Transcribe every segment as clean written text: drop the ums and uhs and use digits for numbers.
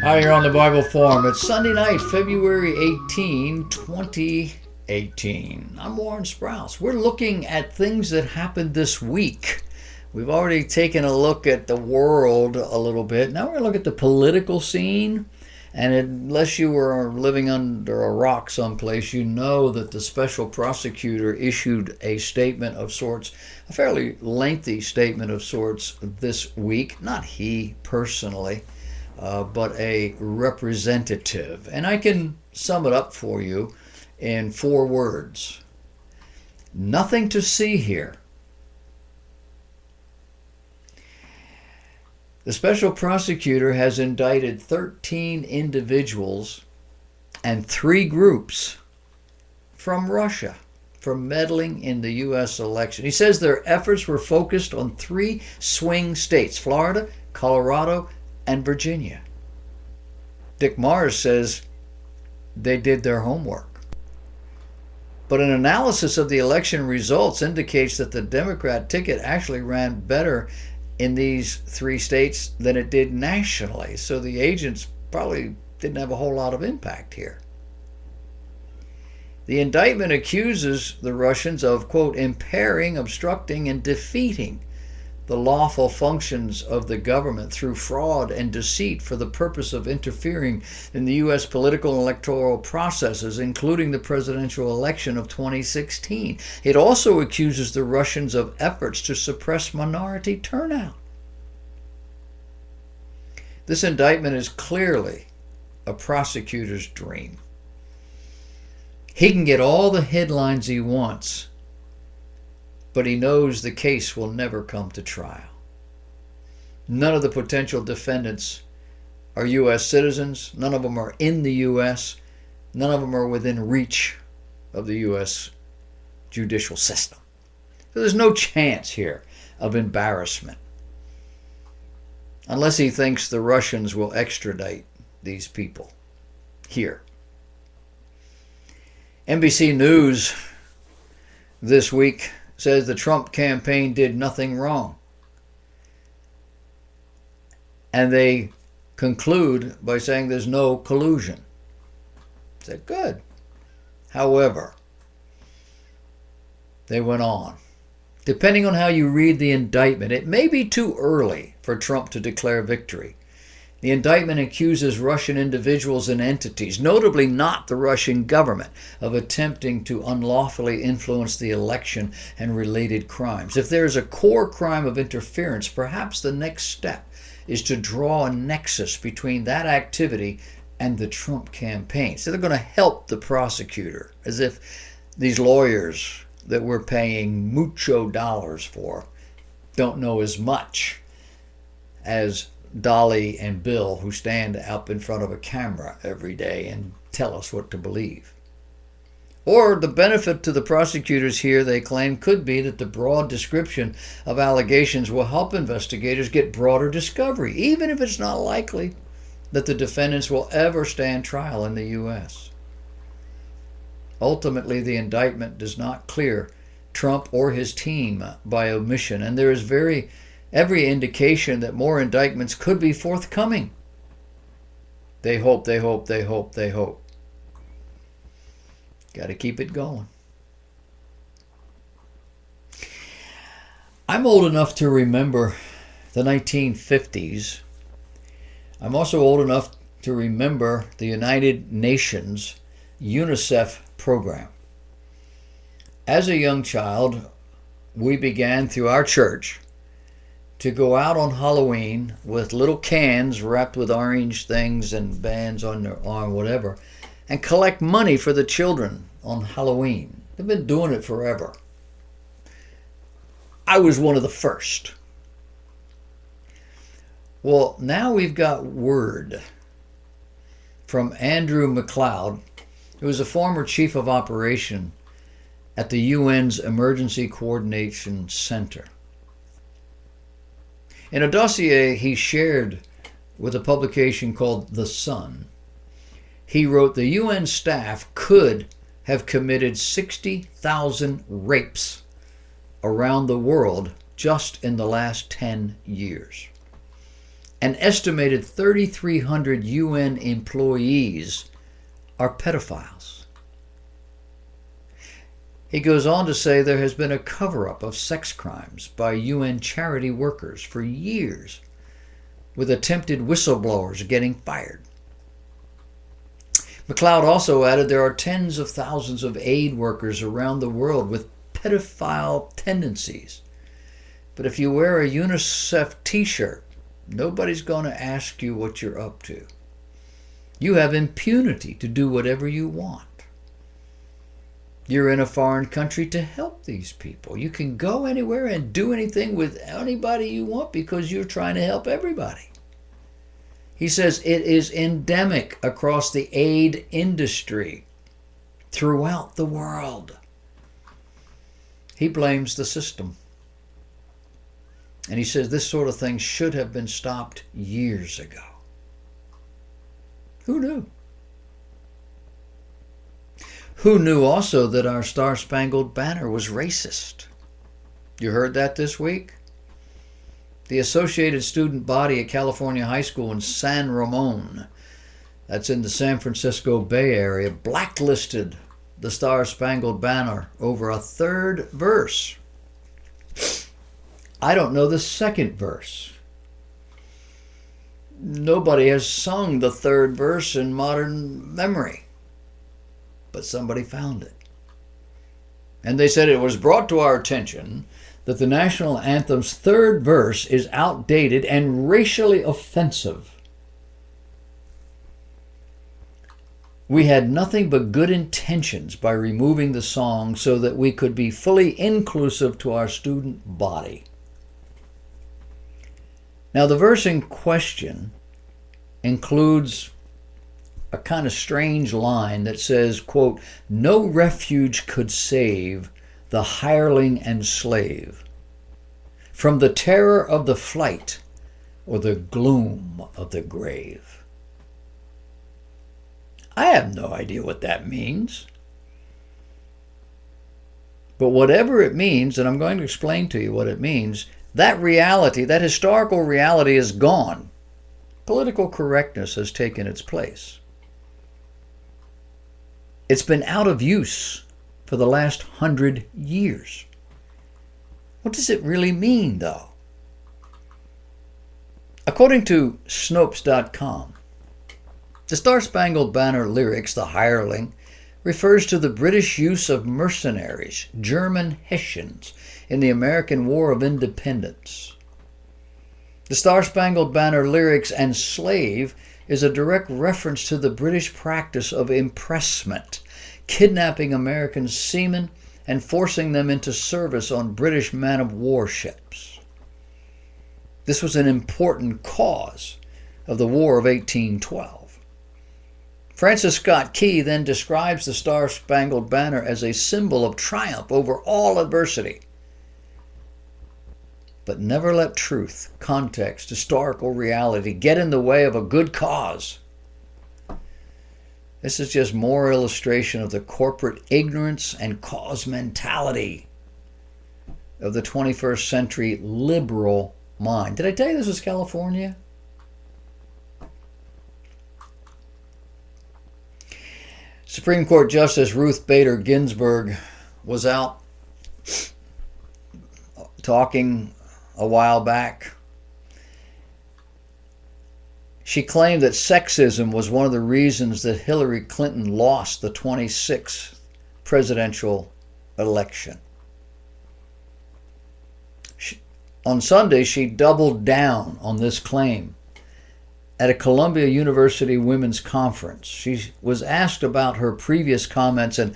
Hi, you're on the Bible Forum. It's Sunday night, February 18, 2018. I'm Warren Sprouse. We're looking at things that happened this week. We've already taken a look at the world a little bit. Now we're going to look at the political scene. And unless you were living under a rock someplace, you know that the special prosecutor issued a statement of sorts, a fairly lengthy statement of sorts this week. Not he personally, but a representative. And I can sum it up for you in 4 words. Nothing to see here. The special prosecutor has indicted 13 individuals and 3 groups from Russia for meddling in the U.S. election. He says their efforts were focused on 3 swing states, Florida, Colorado, and Virginia. Dick Mars says they did their homework. But an analysis of the election results indicates that the Democrat ticket actually ran better in these 3 states than it did nationally. So the agents probably didn't have a whole lot of impact here. The indictment accuses the Russians of, quote, impairing, obstructing, and defeating the lawful functions of the government through fraud and deceit for the purpose of interfering in the U.S. political and electoral processes, including the presidential election of 2016. It also accuses the Russians of efforts to suppress minority turnout. This indictment is clearly a prosecutor's dream. He can get all the headlines he wants, but he knows the case will never come to trial. None of the potential defendants are U.S. citizens. None of them are in the U.S. None of them are within reach of the U.S. judicial system. So there's no chance here of embarrassment, unless he thinks the Russians will extradite these people here. NBC News this week says the Trump campaign did nothing wrong. And they conclude by saying there's no collusion. I said, good. However, they went on. Depending on how you read the indictment, it may be too early for Trump to declare victory. The indictment accuses Russian individuals and entities, notably not the Russian government, of attempting to unlawfully influence the election and related crimes. If there is a core crime of interference, perhaps the next step is to draw a nexus between that activity and the Trump campaign. So they're going to help the prosecutor, as if these lawyers that we're paying mucho dollars for don't know as much as Dolly and Bill, who stand up in front of a camera every day and tell us what to believe. Or the benefit to the prosecutors here, they claim, could be that the broad description of allegations will help investigators get broader discovery, even if it's not likely that the defendants will ever stand trial in the U.S. Ultimately, the indictment does not clear Trump or his team by omission, and there is every indication that more indictments could be forthcoming. They hope. Got to keep it going. I'm old enough to remember the 1950s. I'm also old enough to remember the United Nations UNICEF program. As a young child, we began through our church to go out on Halloween with little cans wrapped with orange things and bands on their arm, whatever, and collect money for the children on Halloween. They've been doing it forever. I was one of the first. Well, now we've got word from Andrew McLeod, who is a former chief of operation at the UN's Emergency Coordination Center. In a dossier he shared with a publication called The Sun, he wrote the UN staff could have committed 60,000 rapes around the world just in the last 10 years. An estimated 3,300 UN employees are pedophiles. He goes on to say there has been a cover-up of sex crimes by UN charity workers for years, with attempted whistleblowers getting fired. McLeod also added there are tens of thousands of aid workers around the world with pedophile tendencies. But if you wear a UNICEF t-shirt, nobody's going to ask you what you're up to. You have impunity to do whatever you want. You're in a foreign country to help these people. You can go anywhere and do anything with anybody you want because you're trying to help everybody. He says it is endemic across the aid industry throughout the world. He blames the system. And he says this sort of thing should have been stopped years ago. Who knew? Who knew also that our Star-Spangled Banner was racist? You heard that this week? The Associated Student Body at California High School in San Ramon, that's in the San Francisco Bay Area, blacklisted the Star-Spangled Banner over a third verse. I don't know the second verse. Nobody has sung the third verse in modern memory, but somebody found it. And they said it was brought to our attention that the national anthem's third verse is outdated and racially offensive. We had nothing but good intentions by removing the song so that we could be fully inclusive to our student body. Now, the verse in question includes a kind of strange line that says, quote, "No refuge could save the hireling and slave from the terror of the flight or the gloom of the grave." I have no idea what that means. But whatever it means, and I'm going to explain to you what it means, that reality, that historical reality is gone. Political correctness has taken its place. It's been out of use for the last 100 years. What does it really mean, though? According to Snopes.com, the Star-Spangled Banner lyrics, "The Hireling," refers to the British use of mercenaries, German Hessians, in the American War of Independence. The Star-Spangled Banner lyrics and slave is a direct reference to the British practice of impressment, kidnapping American seamen and forcing them into service on British man-of-war ships. This was an important cause of the War of 1812. Francis Scott Key then describes the Star-Spangled Banner as a symbol of triumph over all adversity. But never let truth, context, historical reality get in the way of a good cause. This is just more illustration of the corporate ignorance and cause mentality of the 21st century liberal mind. Did I tell you this was California? Supreme Court Justice Ruth Bader Ginsburg was out talking a while back. She claimed that sexism was one of the reasons that Hillary Clinton lost the 26th presidential election. On Sunday, she doubled down on this claim at a Columbia University Women's Conference. She was asked about her previous comments and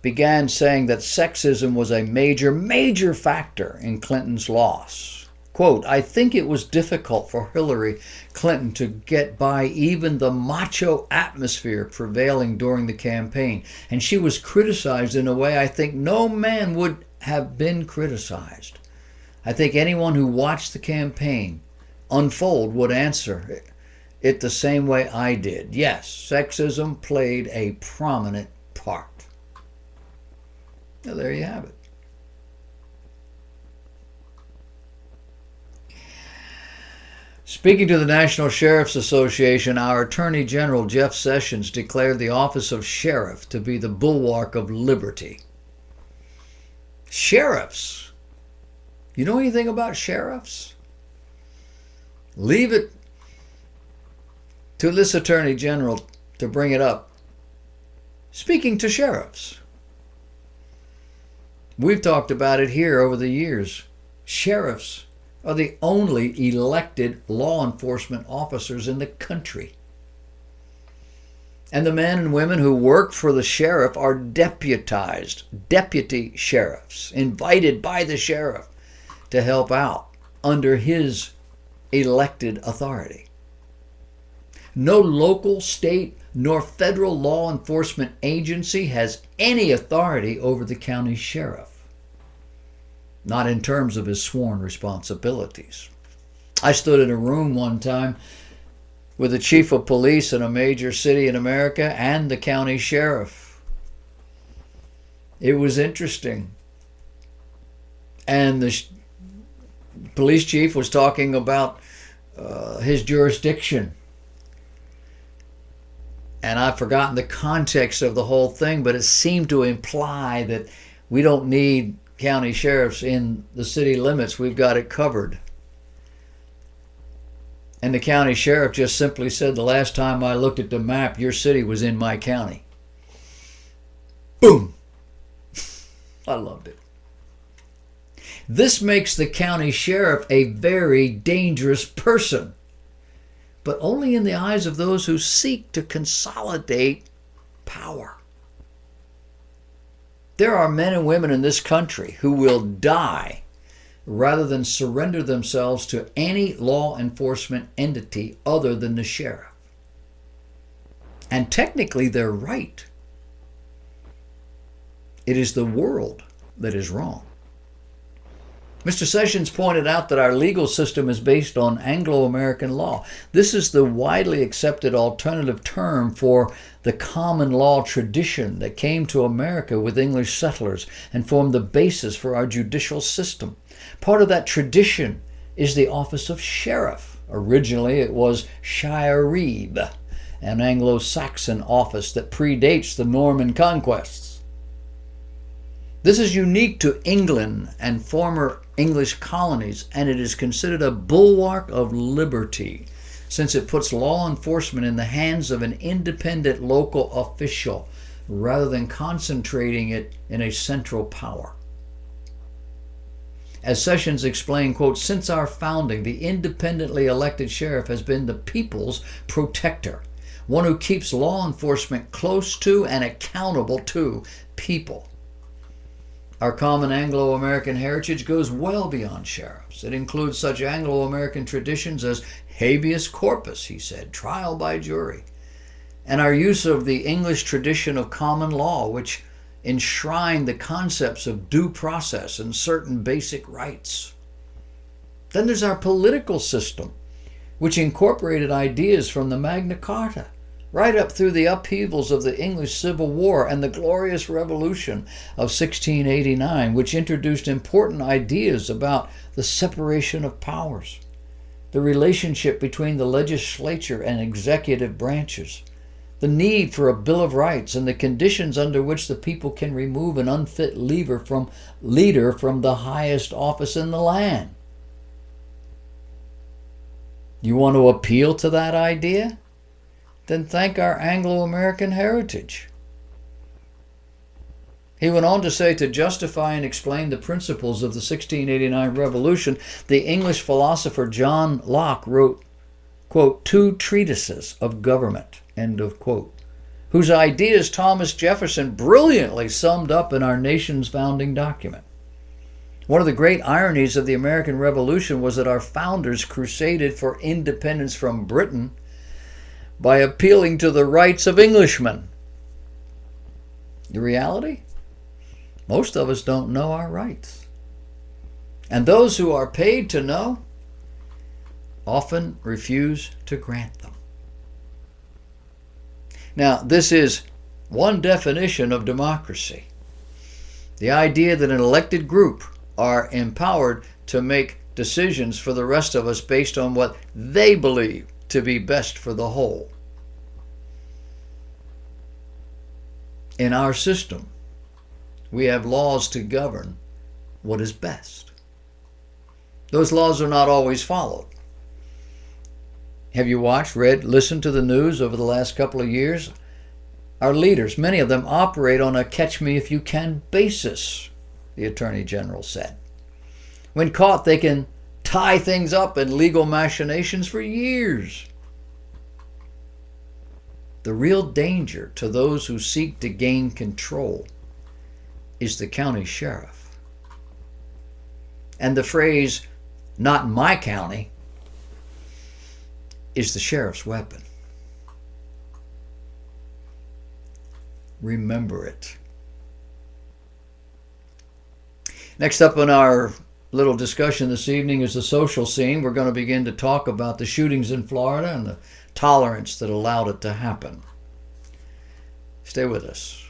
began saying that sexism was a major factor in Clinton's loss. Quote, "I think it was difficult for Hillary Clinton to get by even the macho atmosphere prevailing during the campaign, and she was criticized in a way I think no man would have been criticized. I think anyone who watched the campaign unfold would answer it the same way I did. Yes, sexism played a prominent part." Now, there you have it. Speaking to the National Sheriff's Association, our Attorney General Jeff Sessions declared the office of sheriff to be the bulwark of liberty. Sheriffs. You know anything about sheriffs? Leave it to this Attorney General to bring it up. Speaking to sheriffs. We've talked about it here over the years. Sheriffs are the only elected law enforcement officers in the country. And the men and women who work for the sheriff are deputized, deputy sheriffs, invited by the sheriff to help out under his elected authority. No local, state, nor federal law enforcement agency has any authority over the county sheriff. Not in terms of his sworn responsibilities. I stood in a room one time with the chief of police in a major city in America and the county sheriff. It was interesting. And the police chief was talking about his jurisdiction. And I've forgotten the context of the whole thing, but it seemed to imply that we don't need county sheriffs in the city limits. We've got it covered. And the county sheriff just simply said, the last time I looked at the map, your city was in my county. Boom! I loved it. This makes the county sheriff a very dangerous person, but only in the eyes of those who seek to consolidate power. There are men and women in this country who will die rather than surrender themselves to any law enforcement entity other than the sheriff. And technically they're right. It is the world that is wrong. Mr. Sessions pointed out that our legal system is based on Anglo-American law. This is the widely accepted alternative term for the common law tradition that came to America with English settlers and formed the basis for our judicial system. Part of that tradition is the office of sheriff. Originally it was shire reeve, an Anglo-Saxon office that predates the Norman conquests. This is unique to England and former English colonies, and it is considered a bulwark of liberty since it puts law enforcement in the hands of an independent local official rather than concentrating it in a central power. As Sessions explained, quote, since our founding, the independently elected sheriff has been the people's protector, one who keeps law enforcement close to and accountable to people. Our common Anglo-American heritage goes well beyond sheriffs. It includes such Anglo-American traditions as habeas corpus, he said, trial by jury, and our use of the English tradition of common law, which enshrined the concepts of due process and certain basic rights. Then there's our political system, which incorporated ideas from the Magna Carta, right up through the upheavals of the English Civil War and the Glorious Revolution of 1689, which introduced important ideas about the separation of powers, the relationship between the legislature and executive branches, the need for a Bill of Rights, and the conditions under which the people can remove an unfit leader from the highest office in the land. You want to appeal to that idea? Then thank our Anglo-American heritage. He went on to say, to justify and explain the principles of the 1689 revolution, the English philosopher John Locke wrote, quote, 2 treatises of government, end of quote, whose ideas Thomas Jefferson brilliantly summed up in our nation's founding document. One of the great ironies of the American Revolution was that our founders crusaded for independence from Britain by appealing to the rights of Englishmen. The reality? Most of us don't know our rights. And those who are paid to know often refuse to grant them. Now, this is one definition of democracy. The idea that an elected group are empowered to make decisions for the rest of us based on what they believe to be best for the whole. In our system, we have laws to govern what is best. Those laws are not always followed. Have you watched, read, listened to the news over the last couple of years? Our leaders, many of them, operate on a catch-me-if-you-can basis, the Attorney General said. When caught, they can tie things up in legal machinations for years. The real danger to those who seek to gain control is the county sheriff. And the phrase, "not my county," is the sheriff's weapon. Remember it. Next up on our little discussion this evening is the social scene. We're going to begin to talk about the shootings in Florida and the tolerance that allowed it to happen. Stay with us.